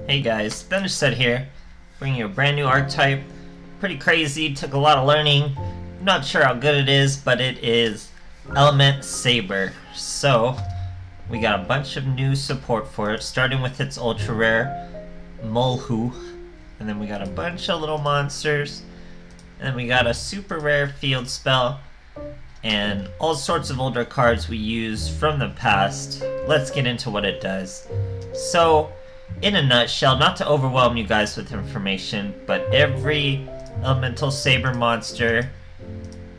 Hey guys, Thunderset here, bringing you a brand new archetype. Pretty crazy, took a lot of learning. I'm not sure how good it is, but it is ElementSaber. So, we got a bunch of new support for it, starting with its ultra rare, Mulhu. And then we got a bunch of little monsters. And then we got a super rare field spell. And all sorts of older cards we use from the past. Let's get into what it does. So, in a nutshell, not to overwhelm you guys with information, but every elemental saber monster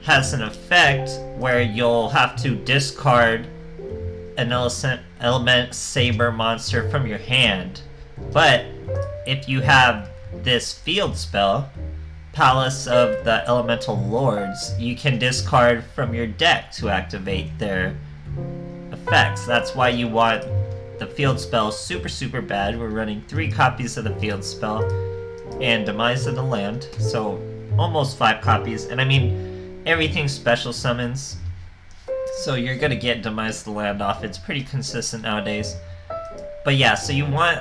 has an effect where you'll have to discard an element saber monster from your hand. But if you have this field spell, Palace of the Elemental Lords, you can discard from your deck to activate their effects. That's why you want the field spell super bad. We're running 3 copies of the field spell and Demise of the Land, so almost 5 copies. And I mean, everything special summons, so you're gonna get Demise of the Land off. It's pretty consistent nowadays. But yeah, so you want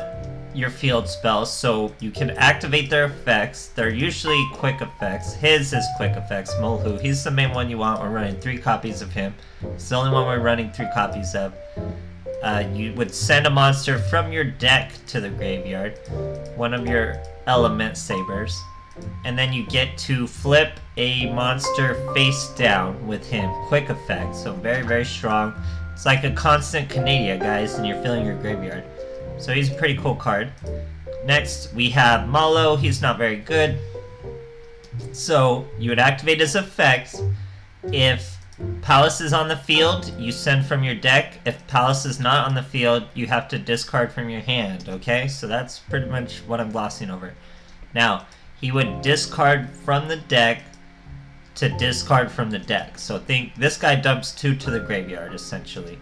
your field spells so you can activate their effects. They're usually quick effects. His is quick effects, Mulhu. He's the main one you want. We're running 3 copies of him. It's the only one we're running 3 copies of. You would send a monster from your deck to the graveyard, one of your ElementSabers, and then you get to flip a monster face down with him. Quick effect, so very strong. It's like a constant Canadia, guys, and you're filling your graveyard. So he's a pretty cool card. Next, we have Malo. He's not very good. So you would activate his effect. If Palace is on the field, you send from your deck. If Palace is not on the field, you have to discard from your hand, okay? So that's pretty much what I'm glossing over. Now, he would discard from the deck to discard from the deck. So think this guy dumps 2 to the graveyard, essentially.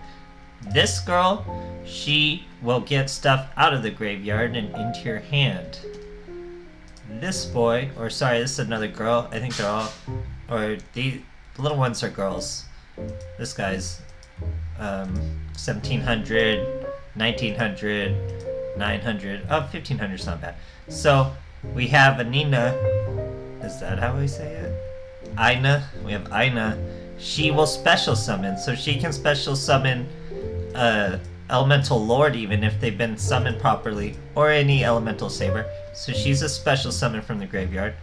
This girl, she will get stuff out of the graveyard and into your hand. This boy, or sorry, this is another girl. I think they're all, or the little ones are girls. This guy's 1700, 1900, 900, oh, 1500's not bad. So we have Anina. Is that how we say it? Aina. We have Aina. She will special summon, so she can special summon Elemental Lord even if they've been summoned properly, or any Elemental Saber. So she's a special summon from the graveyard.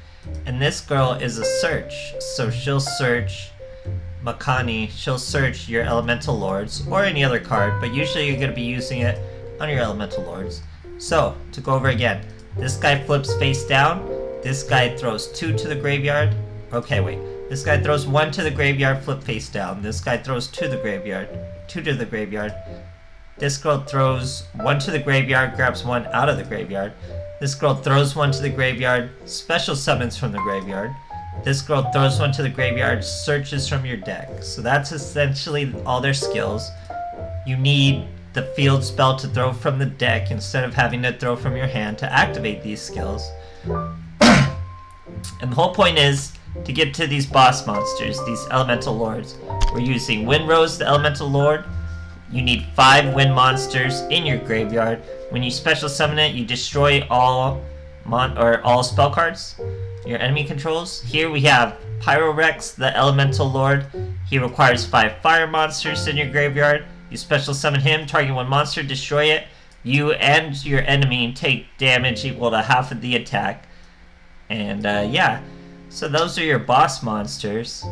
And this girl is a search, so she'll search Makani, she'll search your Elemental Lords, or any other card, but usually you're going to be using it on your Elemental Lords. So, to go over again, this guy flips face down, this guy throws 2 to the graveyard, okay wait, this guy throws 1 to the graveyard, flip face down, this guy throws 2 to the graveyard, 2 to the graveyard, this girl throws 1 to the graveyard, grabs 1 out of the graveyard, this girl throws 1 to the graveyard, special summons from the graveyard. This girl throws 1 to the graveyard, searches from your deck. So that's essentially all their skills. You need the field spell to throw from the deck instead of having to throw from your hand to activate these skills. And the whole point is to get to these boss monsters, these Elemental Lords. We're using Windrose, the Elemental Lord. You need 5 wind monsters in your graveyard. When you special summon it, you destroy all spell cards your enemy controls. Here we have Pyrorex, the Elemental Lord. He requires 5 fire monsters in your graveyard. You special summon him, target 1 monster, destroy it. You and your enemy take damage equal to half of the attack. And yeah, so those are your boss monsters.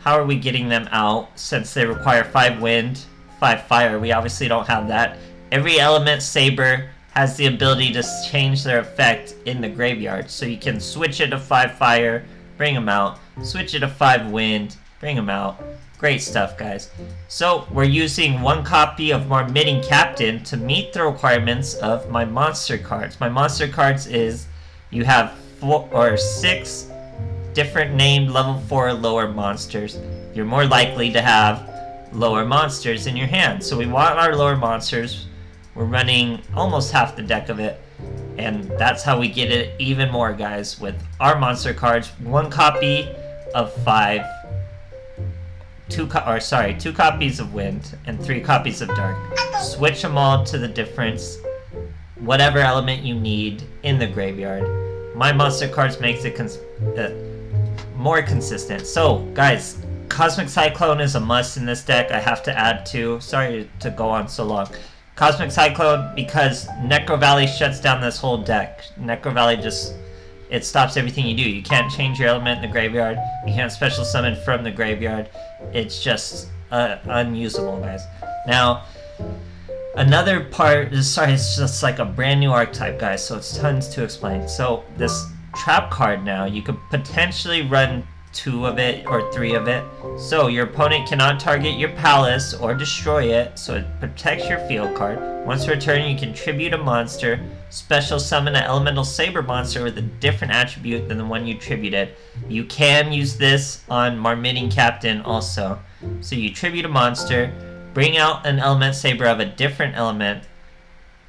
How are we getting them out since they require 5 wind, 5 fire? We obviously don't have that. Every ElementSaber has the ability to change their effect in the graveyard. So you can switch it to 5 fire, bring them out. Switch it to 5 wind, bring them out. Great stuff, guys. So we're using 1 copy of Marmitting Captain to meet the requirements of my monster cards. My monster cards is, you have 4 or 6 different named level 4 or lower monsters. You're more likely to have lower monsters in your hand. So we want our lower monsters. We're running almost half the deck of it, and that's how we get it even more, guys, with our monster cards. 1 copy of 5, 2 copies of wind, and 3 copies of dark. Switch them all to the difference whatever element you need in the graveyard. My monster cards makes it more consistent. So, guys, Cosmic Cyclone is a must in this deck. I have to add to. Sorry to go on so long. Cosmic Cyclone, because Necro Valley shuts down this whole deck. Necro Valley just... it stops everything you do. You can't change your element in the graveyard. You can't special summon from the graveyard. It's just unusable, guys. Now, another part is, sorry, it's just like a brand new archetype, guys, so it's tons to explain. So, this trap card now, you could potentially run 2 of it or 3 of it. So your opponent cannot target your palace or destroy it, so it protects your field card. Once per turn, you can tribute a monster, special summon an elemental saber monster with a different attribute than the one you tributed. You can use this on Marmitting Captain also. So you tribute a monster, bring out an element saber of a different element,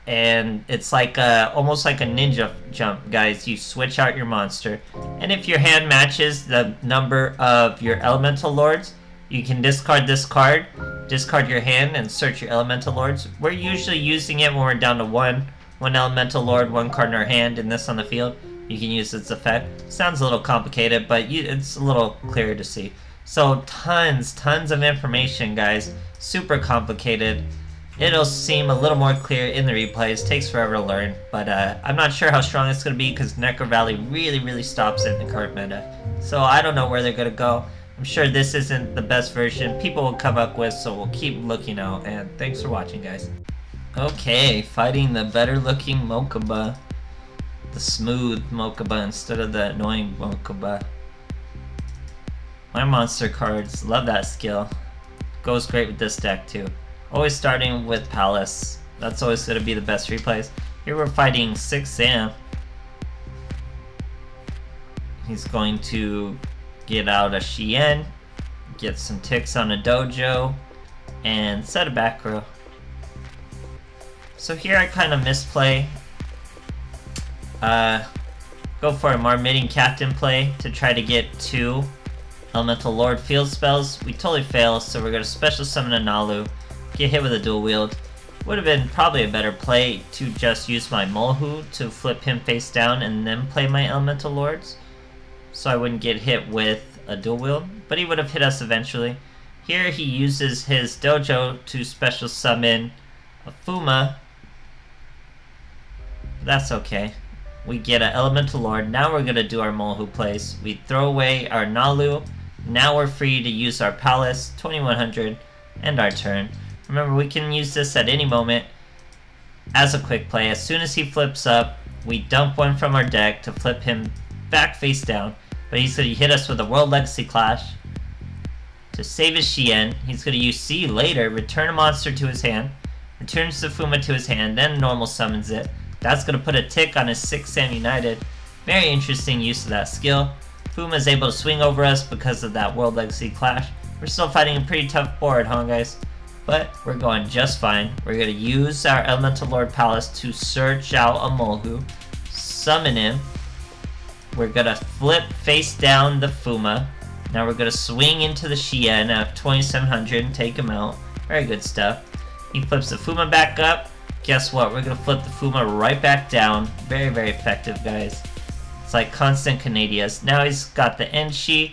and it's like almost like a ninja jump, guys. You switch out your monster, and if your hand matches the number of your elemental lords, you can discard this card, discard your hand, and search your elemental lords. We're usually using it when we're down to one elemental lord, 1 card in our hand, and this on the field. You can use its effect. Sounds a little complicated, but it's a little clearer to see. So tons of information, guys. Super complicated. It'll seem a little more clear in the replays. Takes forever to learn, but I'm not sure how strong it's going to be because Necro Valley really stops it in the current meta. So I don't know where they're going to go. I'm sure this isn't the best version people will come up with, so we'll keep looking out, and thanks for watching, guys. Okay, fighting the better looking Mokuba. The smooth Mokuba instead of the annoying Mokuba. My monster cards, love that skill. Goes great with this deck too. Always starting with Palace. That's always going to be the best replays. Here we're fighting 6 Sam. He's going to get out a Shien, get some ticks on a Dojo, and set a back row. So here I kind of misplay. Go for a Marmitting Captain play to try to get 2 Elemental Lord field spells. We totally fail, so we're going to special summon a Nalu. Get hit with a dual wield. Would have been probably a better play to just use my Molhu to flip him face down and then play my Elemental Lords, so I wouldn't get hit with a dual wield, but he would have hit us eventually. Here he uses his Dojo to special summon a Fuma. That's okay. We get an Elemental Lord. Now we're going to do our Molhu plays. We throw away our Nalu. Now we're free to use our Palace, 2100, and our turn. Remember, we can use this at any moment as a quick play. As soon as he flips up, we dump one from our deck to flip him back face down. But he's going to hit us with a World Legacy Clash to save his Shien. He's going to use C later, return a monster to his hand, returns the Fuma to his hand, then normal summons it. That's going to put a tick on his 6 Sam United. Very interesting use of that skill. Fuma is able to swing over us because of that World Legacy Clash. We're still fighting a pretty tough board, huh, guys? But we're going just fine. We're going to use our Elemental Lord Palace to search out a Molhu, summon him. We're going to flip face down the Fuma. Now we're going to swing into the Shien at 2700 and take him out. Very good stuff. He flips the Fuma back up. Guess what? We're going to flip the Fuma right back down. Very effective, guys. It's like constant Canadias. Now he's got the end sheet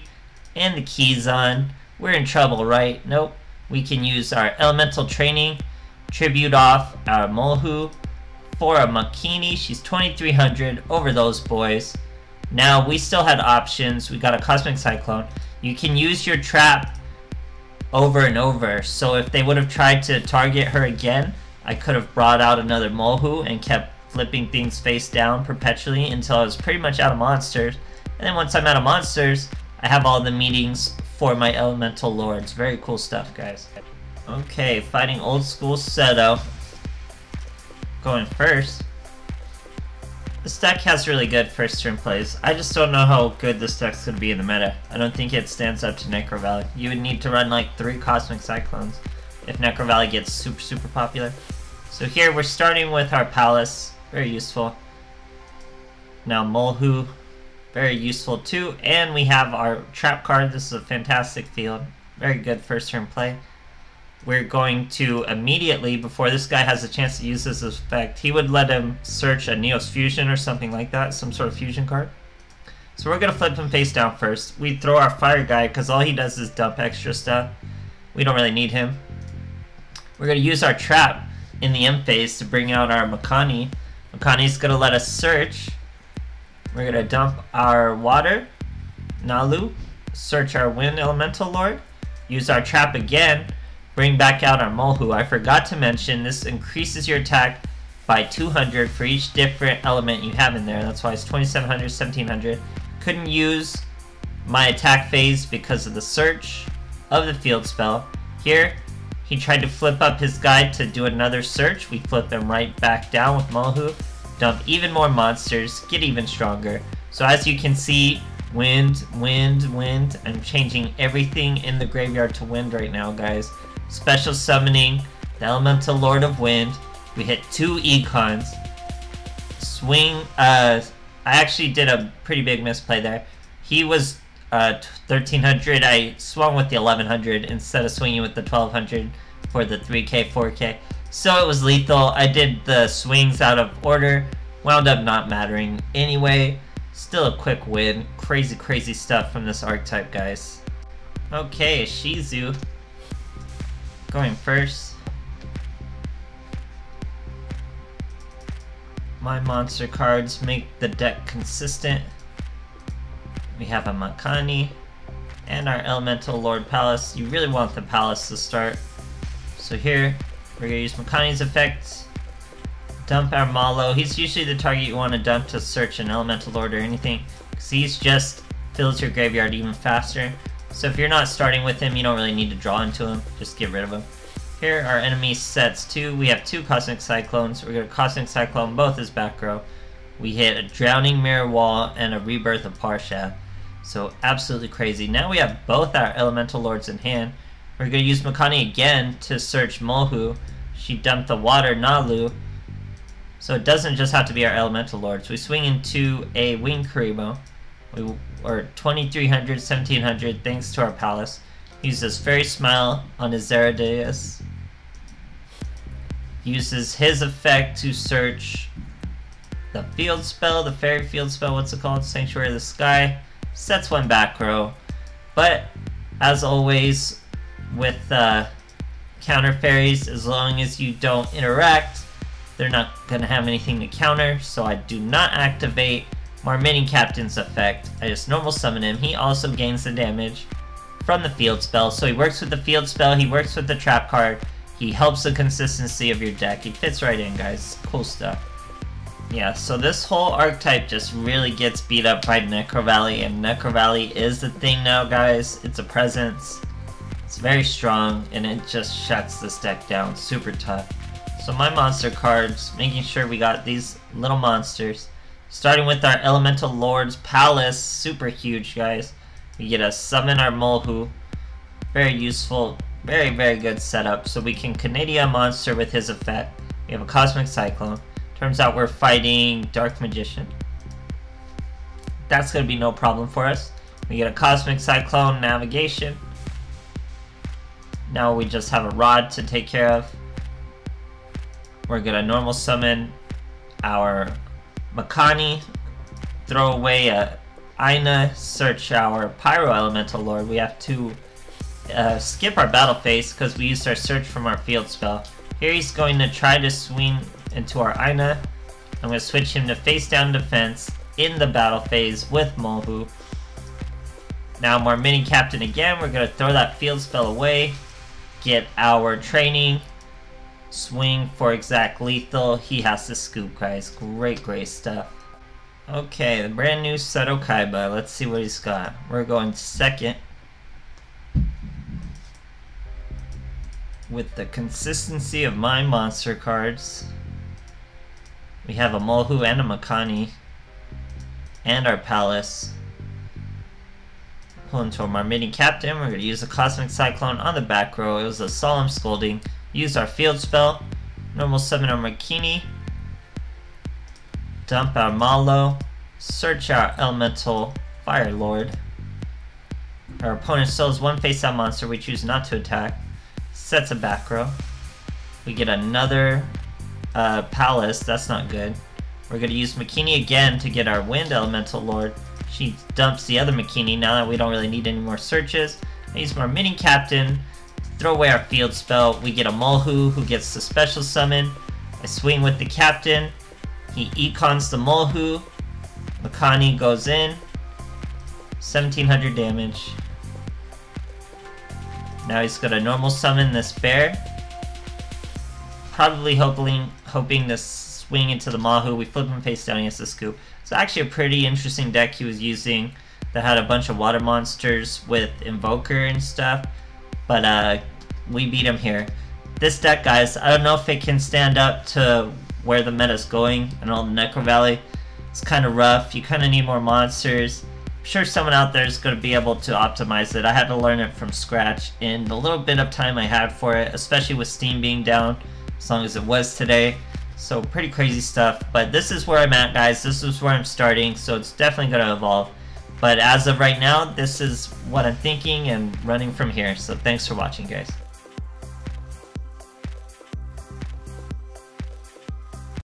and the keys on. We're in trouble, right? Nope. We can use our Elemental Training, tribute off our Molhu for a Makini. She's 2300 over those boys. Now we still had options. We got a Cosmic Cyclone. You can use your trap over and over. So if they would have tried to target her again, I could have brought out another Molhu and kept flipping things face down perpetually until I was pretty much out of monsters. And then once I'm out of monsters, I have all the meetings for my Elemental Lords. Very cool stuff, guys. Okay, fighting old school Seto. Going first. This deck has really good first turn plays. I just don't know how good this deck's going to be in the meta. I don't think it stands up to Necro Valley. You would need to run like 3 Cosmic Cyclones if Necro Valley gets super popular. So here we're starting with our Palace. Very useful. Now Molhu. Very useful too. And we have our trap card. This is a fantastic field. Very good first turn play. we're going to immediately, before this guy has a chance to use this effect, he would let him search a Neos Fusion or something like that, some sort of fusion card. So we're going to flip him face down first. We throw our fire guy because all he does is dump extra stuff. We don't really need him. We're going to use our trap in the end phase to bring out our Makani. Makani's going to let us search. We're going to dump our water, Nalu, search our wind elemental lord, use our trap again, bring back out our Molhu. I forgot to mention this increases your attack by 200 for each different element you have in there. That's why it's 2700, 1700. Couldn't use my attack phase because of the search of the field spell. Here, he tried to flip up his guide to do another search. We flip him right back down with Molhu. Dump even more monsters, get even stronger. So as you can see, wind, wind, wind. I'm changing everything in the graveyard to wind right now, guys. Special summoning the Elemental Lord of Wind. We hit 2 econs. Swing, I actually did a pretty big misplay there. He was 1300, I swung with the 1100 instead of swinging with the 1200 for the 3k, 4k. So it was lethal. I did the swings out of order, wound up not mattering anyway. Still a quick win. Crazy, crazy stuff from this archetype, guys. Okay, Shizu going first. My monster cards make the deck consistent. We have a Makani and our Elemental Lord Palace. You really want the Palace to start. So here, we're going to use Makani's effect. Dump our Malo. He's usually the target you want to dump to search an Elemental Lord or anything, because he's just fills your graveyard even faster. So if you're not starting with him, you don't really need to draw into him. Just get rid of him. Here, our enemy sets 2. We have 2 Cosmic Cyclones. We're going to Cosmic Cyclone both his back row. We hit a Drowning Mirror Wall and a Rebirth of Parsha. So absolutely crazy. Now we have both our Elemental Lords in hand. We're going to use Makani again to search Molhu. She dumped the water Nalu. So it doesn't just have to be our Elemental Lords. We swing into a Wing Karibo. Or 2300, 1700 thanks to our Palace. Uses Fairy Smile on his Zeradeus. Uses his effect to search the field spell, the fairy field spell, what's it called? Sanctuary of the Sky. Sets 1 back row. But, as always, with counter fairies, as long as you don't interact, they're not going to have anything to counter, so I do not activate Marmit Captain's effect. I just normal summon him. He also gains the damage from the field spell, so he works with the field spell, he works with the trap card, he helps the consistency of your deck. He fits right in, guys. Cool stuff. Yeah, so this whole archetype just really gets beat up by Necro Valley, and Necro Valley is the thing now, guys. It's a presence. It's very strong, and it just shuts this deck down. Super tough. So my monster cards, making sure we got these little monsters. Starting with our Elemental Lord's Palace. Super huge, guys. We get to summon our Molhu. Very useful. Very, very good setup. So we can Canadia monster with his effect. We have a Cosmic Cyclone. Turns out we're fighting Dark Magician. That's going to be no problem for us. We get a Cosmic Cyclone Navigation. Now we just have a Rod to take care of. We're going to normal summon our Makani. Throw away a Aina. Search our Pyro Elemental Lord. We have to skip our battle phase because we used our search from our field spell. Here he's going to try to swing into our Aina. I'm going to switch him to face down defense in the battle phase with Molhu. Now Marmit Captain again. We're going to throw that field spell away. Get our training. Swing for exact lethal. He has to scoop, guys. Great, great stuff. Okay, the brand new Seto Kaiba. Let's see what he's got. We're going second. With the consistency of my monster cards, we have a Molhu and a Makani, and our Palace. Pull into a Marmit Captain. We're going to use a Cosmic Cyclone on the back row. It was a Solemn Scolding. Use our field spell. Normal summon our Makini. Dump our Malo. Search our Elemental Fire Lord. Our opponent still has 1 face-down monster we choose not to attack. sets of back row. We get another palace, that's not good. We're going to use Makini again to get our Wind Elemental Lord. She dumps the other Makini now that we don't really need any more searches. I use my Mini Captain, throw away our field spell. We get a Mulhu who gets the special summon. I swing with the Captain. He econs the Mulhu. Makani goes in. 1700 damage. Now he's gonna normal summon this bear. Probably hoping to swing into the Mahu. We flip him face down against the Scoop. It's actually a pretty interesting deck he was using that had a bunch of water monsters with Invoker and stuff. But we beat him here. This deck, guys, I don't know if it can stand up to where the meta's going and all the Necro Valley. It's kind of rough. You kind of need more monsters. I'm sure someone out there is going to be able to optimize it. I had to learn it from scratch in the little bit of time I had for it, especially with Steam being down as long as it was today. So pretty crazy stuff. But this is where I'm at, guys. This is where I'm starting, so it's definitely going to evolve. But as of right now, this is what I'm thinking and running from here. So thanks for watching, guys.